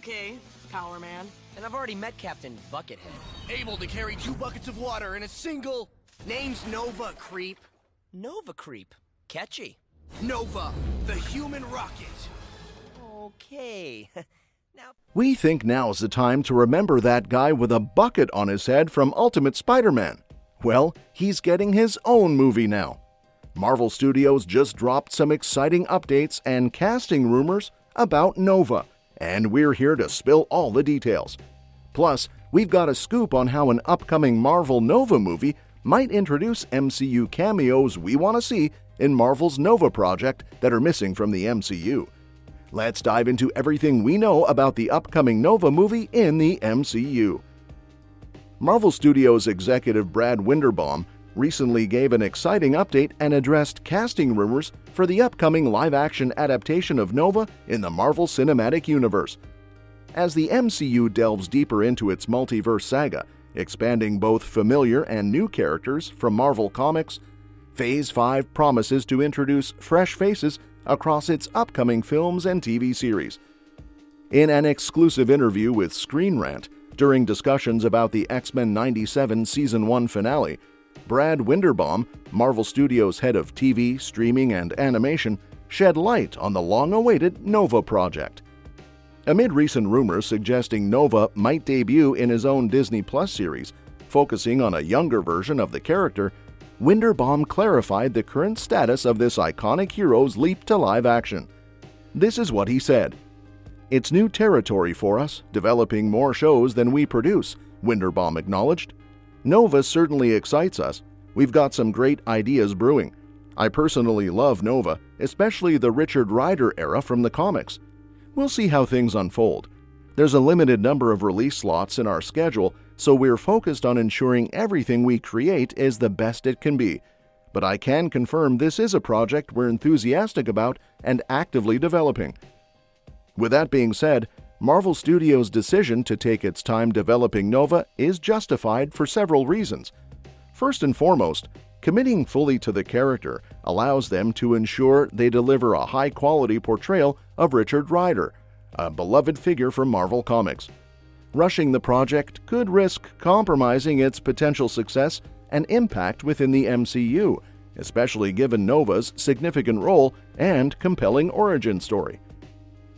Okay, Power Man. And I've already met Captain Buckethead. Able to carry 2 buckets of water in a single... Name's Nova, creep. Nova Creep. Catchy. Nova, the human rocket. Okay. Now... We think now's the time to remember that guy with a bucket on his head from Ultimate Spider-Man. Well, he's getting his own movie now. Marvel Studios just dropped some exciting updates and casting rumors about Nova, and we're here to spill all the details. Plus, we've got a scoop on how an upcoming Marvel Nova movie might introduce MCU cameos we want to see in Marvel's Nova project that are missing from the MCU. Let's dive into everything we know about the upcoming Nova movie in the MCU. Marvel Studios executive Brad Winderbaum recently gave an exciting update and addressed casting rumors for the upcoming live-action adaptation of Nova in the Marvel Cinematic Universe. As the MCU delves deeper into its multiverse saga, expanding both familiar and new characters from Marvel Comics, Phase 5 promises to introduce fresh faces across its upcoming films and TV series. In an exclusive interview with Screen Rant, during discussions about the X-Men 97 Season 1 finale, Brad Winderbaum, Marvel Studios' head of TV, streaming, and animation, shed light on the long-awaited Nova project. Amid recent rumors suggesting Nova might debut in his own Disney Plus series, focusing on a younger version of the character, Winderbaum clarified the current status of this iconic hero's leap to live action. This is what he said. "It's new territory for us, developing more shows than we produce," Winderbaum acknowledged. "Nova certainly excites us. We've got some great ideas brewing. I personally love Nova, especially the Richard Rider era from the comics. We'll see how things unfold. There's a limited number of release slots in our schedule, so we're focused on ensuring everything we create is the best it can be. But I can confirm this is a project we're enthusiastic about and actively developing." With that being said, Marvel Studios' decision to take its time developing Nova is justified for several reasons. First and foremost, committing fully to the character allows them to ensure they deliver a high-quality portrayal of Richard Rider, a beloved figure from Marvel Comics. Rushing the project could risk compromising its potential success and impact within the MCU, especially given Nova's significant role and compelling origin story.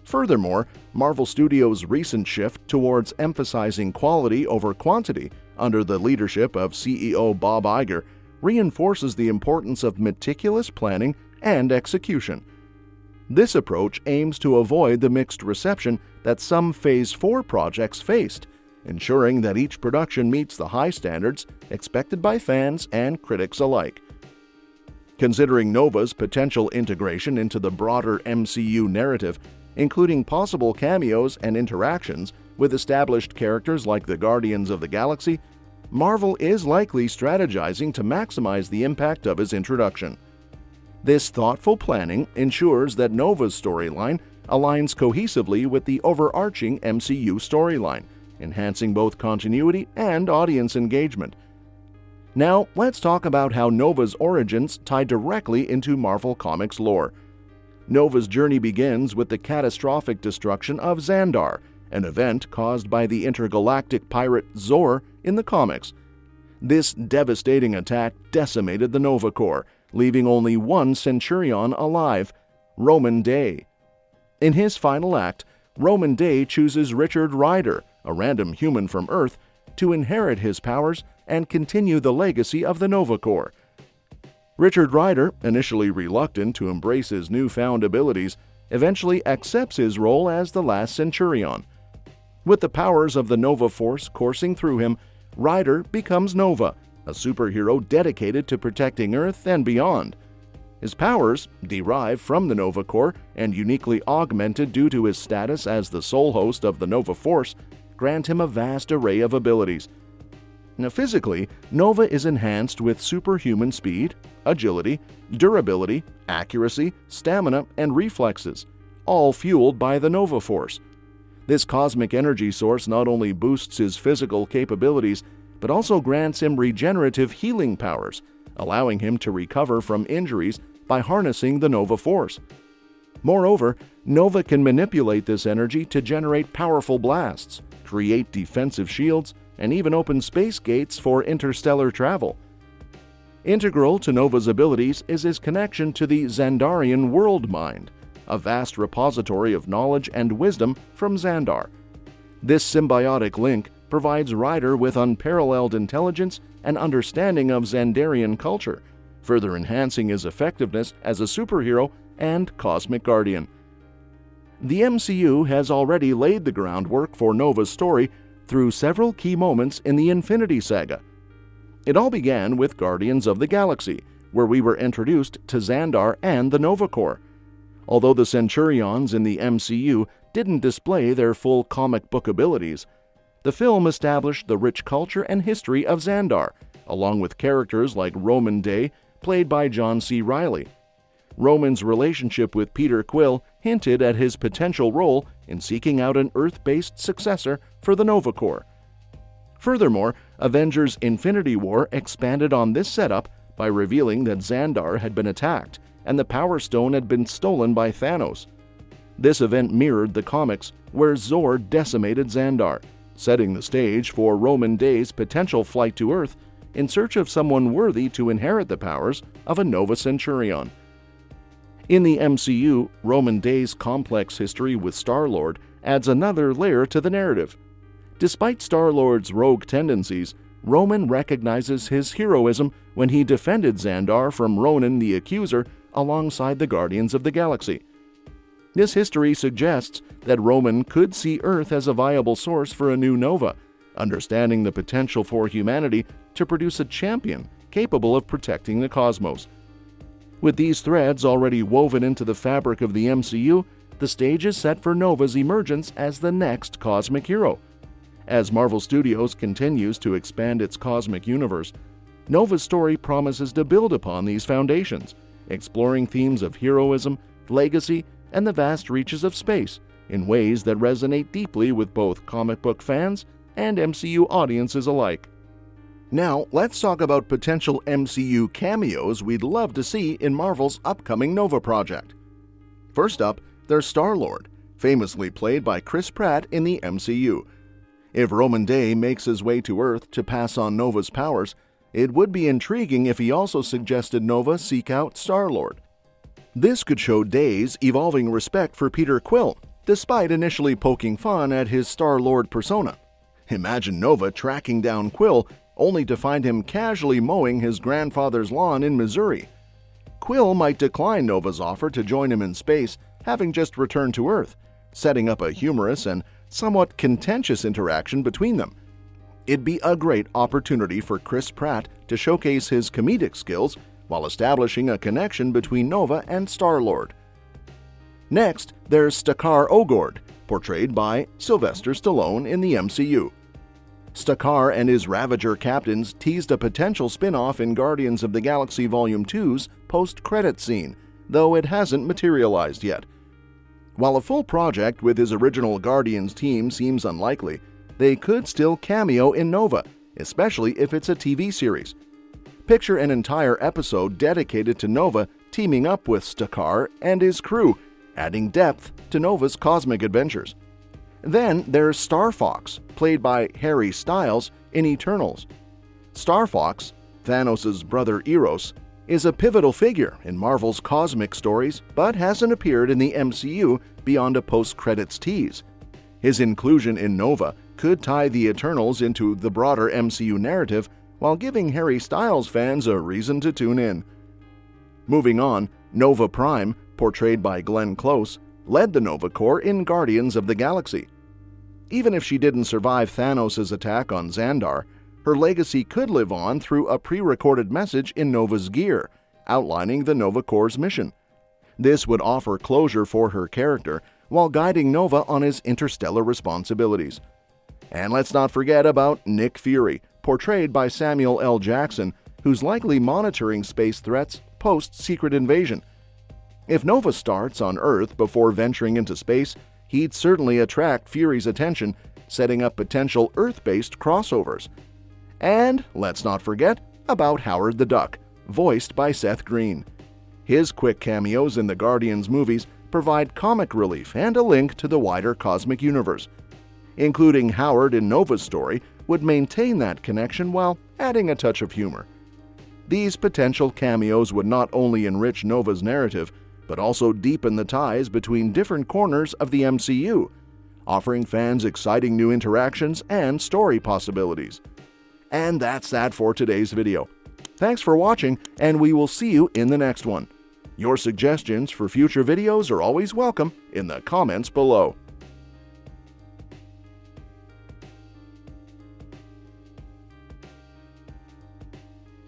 Furthermore, Marvel Studios' recent shift towards emphasizing quality over quantity under the leadership of CEO Bob Iger reinforces the importance of meticulous planning and execution. This approach aims to avoid the mixed reception that some Phase 4 projects faced, ensuring that each production meets the high standards expected by fans and critics alike. Considering Nova's potential integration into the broader MCU narrative, including possible cameos and interactions with established characters like the Guardians of the Galaxy, Marvel is likely strategizing to maximize the impact of his introduction. This thoughtful planning ensures that Nova's storyline aligns cohesively with the overarching MCU storyline, enhancing both continuity and audience engagement. Now, let's talk about how Nova's origins tie directly into Marvel Comics lore. Nova's journey begins with the catastrophic destruction of Xandar, an event caused by the intergalactic pirate Zor in the comics. This devastating attack decimated the Nova Corps, leaving only one Centurion alive, Rhomann Dey. In his final act, Rhomann Dey chooses Richard Rider, a random human from Earth, to inherit his powers and continue the legacy of the Nova Corps. Richard Rider, initially reluctant to embrace his newfound abilities, eventually accepts his role as the last Centurion. With the powers of the Nova Force coursing through him, Rider becomes Nova, a superhero dedicated to protecting Earth and beyond. His powers, derived from the Nova Corps and uniquely augmented due to his status as the sole host of the Nova Force, grant him a vast array of abilities. Now, physically, Nova is enhanced with superhuman speed, agility, durability, accuracy, stamina, and reflexes, all fueled by the Nova Force. This cosmic energy source not only boosts his physical capabilities, but also grants him regenerative healing powers, allowing him to recover from injuries by harnessing the Nova Force. Moreover, Nova can manipulate this energy to generate powerful blasts, create defensive shields, and even open space gates for interstellar travel. Integral to Nova's abilities is his connection to the Xandarian world mind, a vast repository of knowledge and wisdom from Xandar. This symbiotic link provides Ryder with unparalleled intelligence and understanding of Xandarian culture, further enhancing his effectiveness as a superhero and cosmic guardian. The MCU has already laid the groundwork for Nova's story through several key moments in the Infinity Saga. It all began with Guardians of the Galaxy, where we were introduced to Xandar and the Nova Corps. Although the Centurions in the MCU didn't display their full comic book abilities, the film established the rich culture and history of Xandar, along with characters like Rhomann Dey, played by John C. Reilly. Rhoman's relationship with Peter Quill hinted at his potential role in seeking out an Earth-based successor for the Nova Corps. Furthermore, Avengers Infinity War expanded on this setup by revealing that Xandar had been attacked and the Power Stone had been stolen by Thanos. This event mirrored the comics, where Zor decimated Xandar, setting the stage for Rhomann Dey's potential flight to Earth in search of someone worthy to inherit the powers of a Nova Centurion. In the MCU, Rhomann Dey's complex history with StarLord adds another layer to the narrative. Despite StarLord's rogue tendencies, Rhomann recognizes his heroism when he defended Xandar from Ronan the Accuser alongside the Guardians of the Galaxy. This history suggests that Rhomann could see Earth as a viable source for a new Nova, understanding the potential for humanity to produce a champion capable of protecting the cosmos. With these threads already woven into the fabric of the MCU, the stage is set for Nova's emergence as the next cosmic hero. As Marvel Studios continues to expand its cosmic universe, Nova's story promises to build upon these foundations, exploring themes of heroism, legacy, and the vast reaches of space in ways that resonate deeply with both comic book fans and MCU audiences alike. Now, let's talk about potential MCU cameos we'd love to see in Marvel's upcoming Nova project. First up, there's StarLord, famously played by Chris Pratt in the MCU. If Rhomann Dey makes his way to Earth to pass on Nova's powers, it would be intriguing if he also suggested Nova seek out StarLord. This could show Dey's evolving respect for Peter Quill, despite initially poking fun at his StarLord persona. Imagine Nova tracking down Quill only to find him casually mowing his grandfather's lawn in Missouri. Quill might decline Nova's offer to join him in space, having just returned to Earth, setting up a humorous and somewhat contentious interaction between them. It'd be a great opportunity for Chris Pratt to showcase his comedic skills while establishing a connection between Nova and StarLord. Next, there's Dacre Montgomery, portrayed by Sylvester Stallone in the MCU. Dacre and his Ravager captains teased a potential spin-off in Guardians of the Galaxy Volume 2's post-credits scene, though it hasn't materialized yet. While a full project with his original Guardians team seems unlikely, they could still cameo in Nova, especially if it's a TV series. Picture an entire episode dedicated to Nova teaming up with Dacre and his crew, adding depth to Nova's cosmic adventures. Then there's Star Fox, played by Harry Styles in Eternals. Star Fox, Thanos' brother Eros, is a pivotal figure in Marvel's cosmic stories but hasn't appeared in the MCU beyond a post-credits tease. His inclusion in Nova could tie the Eternals into the broader MCU narrative while giving Harry Styles fans a reason to tune in. Moving on, Nova Prime, portrayed by Glenn Close, led the Nova Corps in Guardians of the Galaxy. Even if she didn't survive Thanos' attack on Xandar, her legacy could live on through a pre-recorded message in Nova's gear, outlining the Nova Corps' mission. This would offer closure for her character while guiding Nova on his interstellar responsibilities. And let's not forget about Nick Fury, portrayed by Samuel L. Jackson, who's likely monitoring space threats post-Secret Invasion. If Nova starts on Earth before venturing into space, he'd certainly attract Fury's attention, setting up potential Earth-based crossovers. And let's not forget about Howard the Duck, voiced by Seth Green. His quick cameos in the Guardians movies provide comic relief and a link to the wider cosmic universe. Including Howard in Nova's story would maintain that connection while adding a touch of humor. These potential cameos would not only enrich Nova's narrative, but also deepen the ties between different corners of the MCU, offering fans exciting new interactions and story possibilities. And that's that for today's video. Thanks for watching, and we will see you in the next one. Your suggestions for future videos are always welcome in the comments below.